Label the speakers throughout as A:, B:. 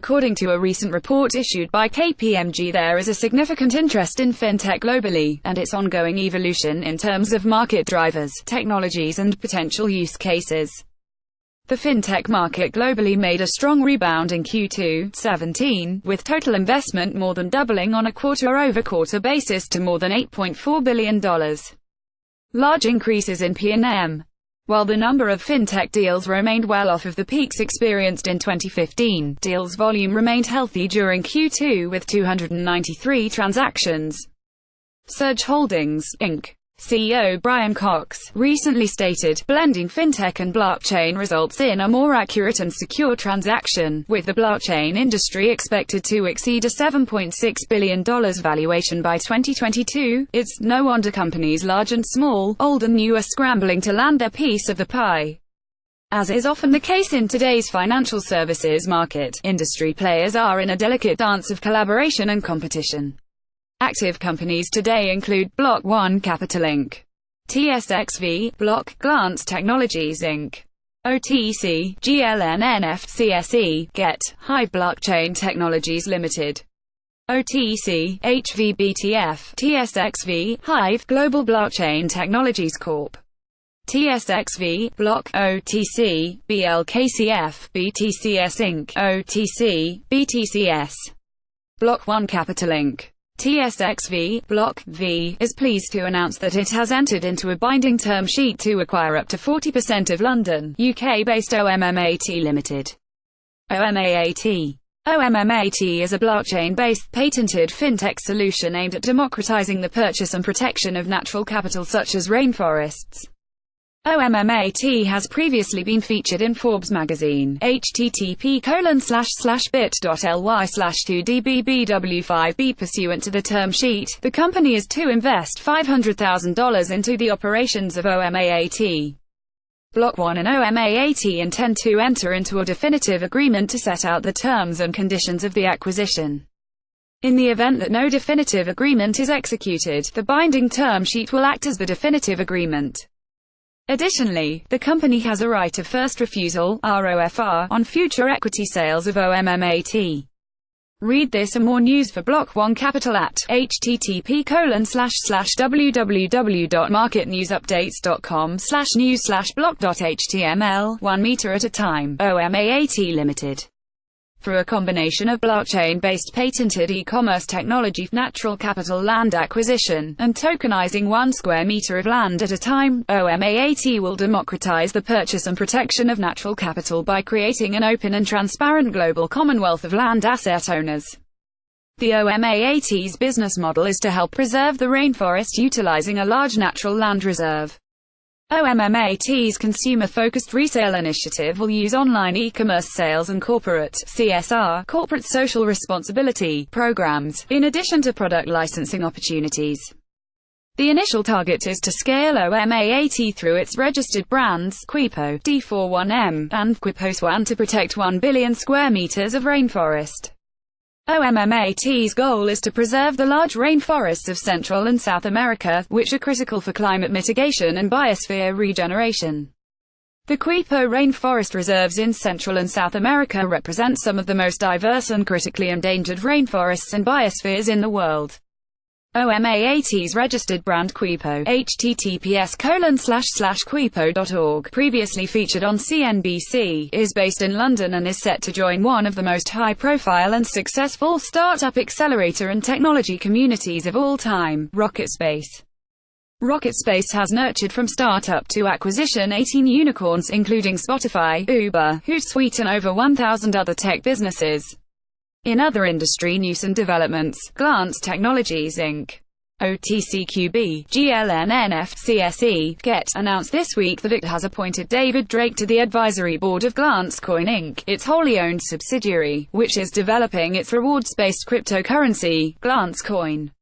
A: According to a recent report issued by KPMG, there is a significant interest in fintech globally, and its ongoing evolution in terms of market drivers, technologies and potential use cases. The fintech market globally made a strong rebound in Q2 '17, with total investment more than doubling on a quarter-over-quarter basis to more than $8.4 billion. Large increases in P&M. While the number of fintech deals remained well off of the peaks experienced in 2015, deals volume remained healthy during Q2 with 293 transactions. Surge Holdings, Inc. CEO Brian Cox recently stated, "Blending fintech and blockchain results in a more accurate and secure transaction, with the blockchain industry expected to exceed a $7.6 billion valuation by 2022. It's no wonder companies large and small, old and new are scrambling to land their piece of the pie." As is often the case in today's financial services market, industry players are in a delicate dance of collaboration and competition. Active companies today include Block 1 Capital Inc., TSXV, Block, Glance Technologies Inc., OTC, GLNNF, CSE, Get, Hive Blockchain Technologies Limited, OTC, HVBTF, TSXV, Hive, Global Blockchain Technologies Corp., TSXV, Block, OTC, BLKCF, BTCS Inc., OTC, BTCS, Block 1 Capital Inc., TSXV, Block, V, is pleased to announce that it has entered into a binding term sheet to acquire up to 40% of London, UK-based OMMAT Limited. OMMAT. OMMAT is a blockchain-based, patented fintech solution aimed at democratizing the purchase and protection of natural capital such as rainforests. OMMAT has previously been featured in Forbes magazine, http://bit.ly/2dbbw5b. Pursuant to the term sheet, the company is to invest $500,000 into the operations of OMMAT. Block 1 and OMMAT intend to enter into a definitive agreement to set out the terms and conditions of the acquisition. In the event that no definitive agreement is executed, the binding term sheet will act as the definitive agreement. Additionally, the company has a right of first refusal (ROFR) on future equity sales of OMMAT. Read this and more news for Block 1 Capital at http://www.marketnewsupdates.com/news/block.html. 1 meter at a time. OMMAT Limited. Through a combination of blockchain-based patented e-commerce technology, natural capital land acquisition, and tokenizing 1 square meter of land at a time, OMMAT will democratize the purchase and protection of natural capital by creating an open and transparent global commonwealth of land asset owners. The OMMAT's business model is to help preserve the rainforest utilizing a large natural land reserve. OMMAT's consumer-focused resale initiative will use online e-commerce sales and corporate (CSR) corporate social responsibility programs, in addition to product licensing opportunities. The initial target is to scale OMMAT through its registered brands, Quipo, D41M, and Quiposwan to protect 1 billion square meters of rainforest. OMMAT's goal is to preserve the large rainforests of Central and South America, which are critical for climate mitigation and biosphere regeneration. The Quipo rainforest reserves in Central and South America represent some of the most diverse and critically endangered rainforests and biospheres in the world. OMMAT's registered brand Quipo, https://quipo.org, previously featured on CNBC, is based in London and is set to join one of the most high-profile and successful startup accelerator and technology communities of all time, RocketSpace. RocketSpace has nurtured from startup to acquisition 18 unicorns, including Spotify, Uber, Hootsuite and over 1,000 other tech businesses. In other industry news and developments, Glance Technologies Inc., OTC-BB, GLNNF, CSE, Get, announced this week that it has appointed David Drake to the advisory board of Glance Coin Inc., its wholly owned subsidiary, which is developing its rewards-based cryptocurrency, Glance Coin.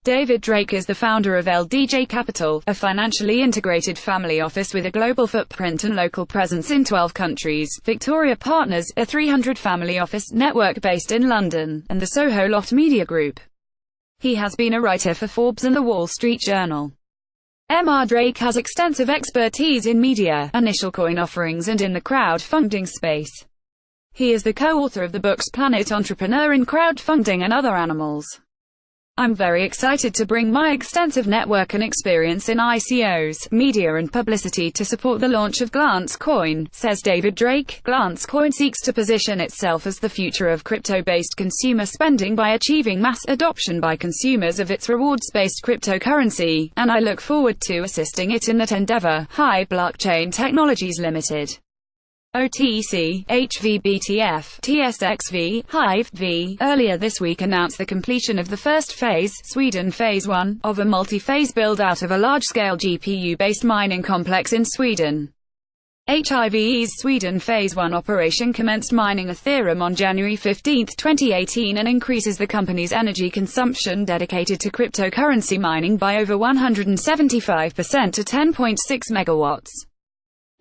A: David Drake is the founder of LDJ Capital, a financially integrated family office with a global footprint and local presence in 12 countries, Victoria Partners, a 300-family office network based in London, and the Soho Lot Media Group. He has been a writer for Forbes and The Wall Street Journal. Mr. Drake has extensive expertise in media, initial coin offerings and in the crowdfunding space. He is the co-author of the books Planet Entrepreneur and Crowdfunding and Other Animals. I'm very excited to bring my extensive network and experience in ICOs, media and publicity to support the launch of Glance Coin, says David Drake. Glance Coin seeks to position itself as the future of crypto-based consumer spending by achieving mass adoption by consumers of its rewards-based cryptocurrency, and I look forward to assisting it in that endeavor. Hive Blockchain Technologies Limited. OTC-BB TSXV, Hive V, earlier this week announced the completion of the first phase, Sweden Phase 1, of a multi-phase build-out of a large-scale GPU-based mining complex in Sweden. HIVE's Sweden Phase 1 operation commenced mining Ethereum on January 15, 2018 and increases the company's energy consumption dedicated to cryptocurrency mining by over 175% to 10.6 megawatts.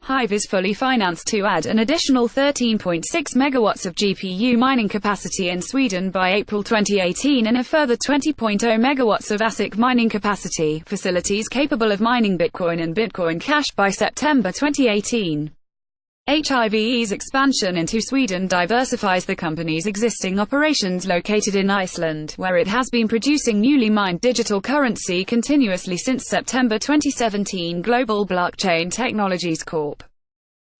A: Hive is fully financed to add an additional 13.6 megawatts of GPU mining capacity in Sweden by April 2018 and a further 20.0 megawatts of ASIC mining capacity, facilities capable of mining Bitcoin and Bitcoin Cash by September 2018. HIVE's expansion into Sweden diversifies the company's existing operations located in Iceland, where it has been producing newly mined digital currency continuously since September 2017. Global Blockchain Technologies Corp.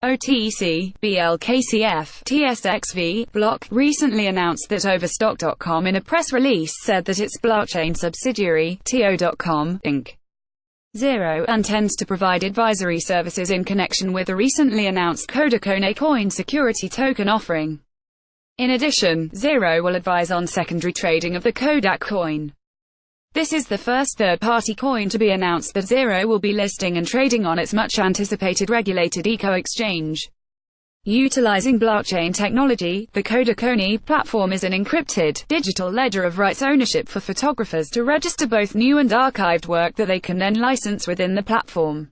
A: OTC-BLKCF TSXV Block recently announced that Overstock.com in a press release said that its blockchain subsidiary, TO.com, Inc. Zero intends to provide advisory services in connection with the recently announced Kodakone coin security token offering. In addition, Zero will advise on secondary trading of the Kodak coin. This is the first third-party coin to be announced that Zero will be listing and trading on its much-anticipated regulated eco-exchange. Utilizing blockchain technology, the Kodakone platform is an encrypted, digital ledger of rights ownership for photographers to register both new and archived work that they can then license within the platform.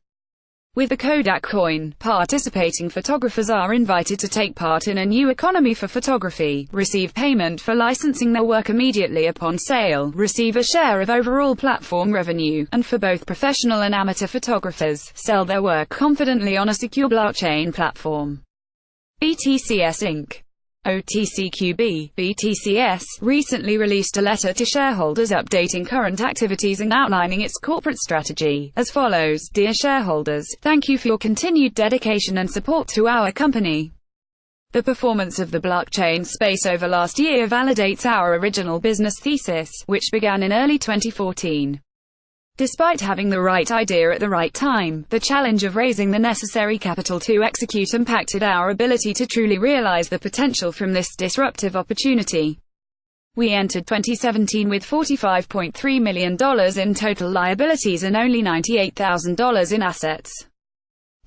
A: With the Kodak coin, participating photographers are invited to take part in a new economy for photography, receive payment for licensing their work immediately upon sale, receive a share of overall platform revenue, and for both professional and amateur photographers, sell their work confidently on a secure blockchain platform. BTCS Inc. OTC-BB, BTCS, recently released a letter to shareholders updating current activities and outlining its corporate strategy, as follows: Dear shareholders, thank you for your continued dedication and support to our company. The performance of the blockchain space over last year validates our original business thesis, which began in early 2014. Despite having the right idea at the right time, the challenge of raising the necessary capital to execute impacted our ability to truly realize the potential from this disruptive opportunity. We entered 2017 with $45.3 million in total liabilities and only $98,000 in assets.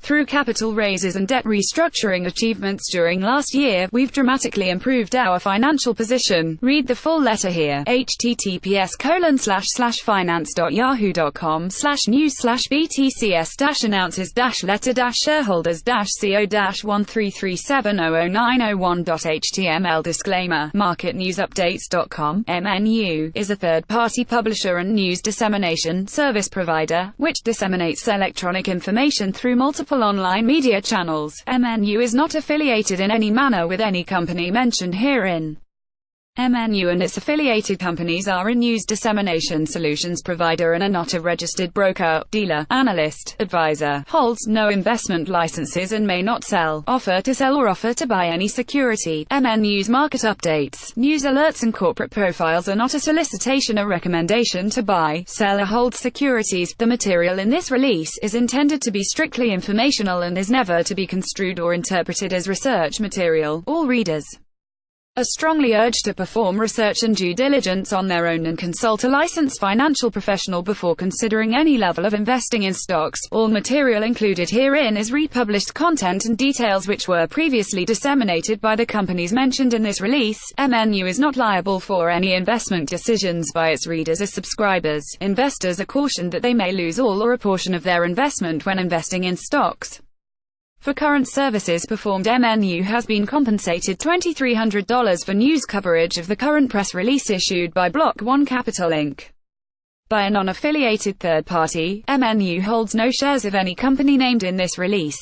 A: Through capital raises and debt restructuring achievements during last year, we've dramatically improved our financial position. Read the full letter here. https://finance.yahoo.com/news/btcs-announces-letter-133700901.html Disclaimer. MarketNewsUpdates.com, MNU, is a third-party publisher and news dissemination service provider, which disseminates electronic information through multiple online media channels. MNU is not affiliated in any manner with any company mentioned herein. MNU and its affiliated companies are a news dissemination solutions provider and are not a registered broker, dealer, analyst, advisor, holds no investment licenses and may not sell, offer to sell or offer to buy any security. MNU's market updates, news alerts and corporate profiles are not a solicitation or recommendation to buy, sell or hold securities. The material in this release is intended to be strictly informational and is never to be construed or interpreted as research material. All readers are strongly urged to perform research and due diligence on their own and consult a licensed financial professional before considering any level of investing in stocks. All material included herein is republished content and details which were previously disseminated by the companies mentioned in this release. MNU is not liable for any investment decisions by its readers or subscribers. Investors are cautioned that they may lose all or a portion of their investment when investing in stocks. For current services performed, MNU has been compensated $2,300 for news coverage of the current press release issued by Block 1 Capital Inc. by a non-affiliated third party. MNU holds no shares of any company named in this release.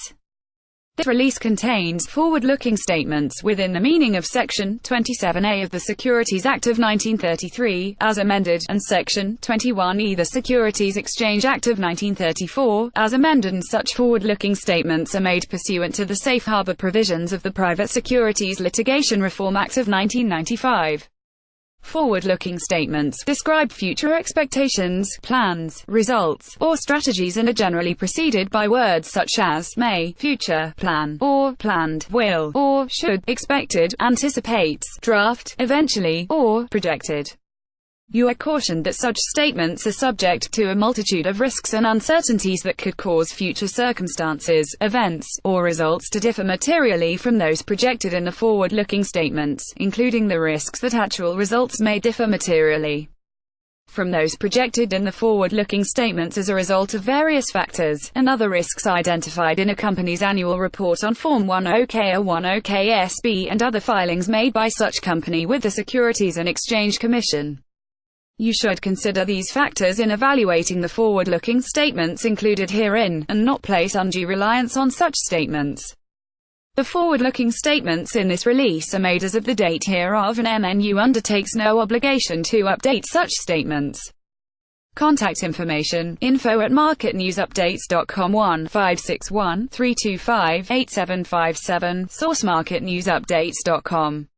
A: This release contains forward-looking statements within the meaning of Section 27A of the Securities Act of 1933, as amended, and Section 21E the Securities Exchange Act of 1934, as amended, and such forward-looking statements are made pursuant to the safe harbor provisions of the Private Securities Litigation Reform Act of 1995. Forward-looking statements describe future expectations, plans, results, or strategies and are generally preceded by words such as may, future, plan, or planned, will, or should, expected, anticipates, draft, eventually, or projected. You are cautioned that such statements are subject to a multitude of risks and uncertainties that could cause future circumstances, events, or results to differ materially from those projected in the forward-looking statements, including the risks that actual results may differ materially from those projected in the forward-looking statements as a result of various factors, and other risks identified in a company's annual report on Form 10-K or 10-KSB and other filings made by such company with the Securities and Exchange Commission. You should consider these factors in evaluating the forward-looking statements included herein, and not place undue reliance on such statements. The forward-looking statements in this release are made as of the date hereof, and MNU undertakes no obligation to update such statements. Contact information: info@marketnewsupdates.com, 1-561-325-8757, source marketnewsupdates.com.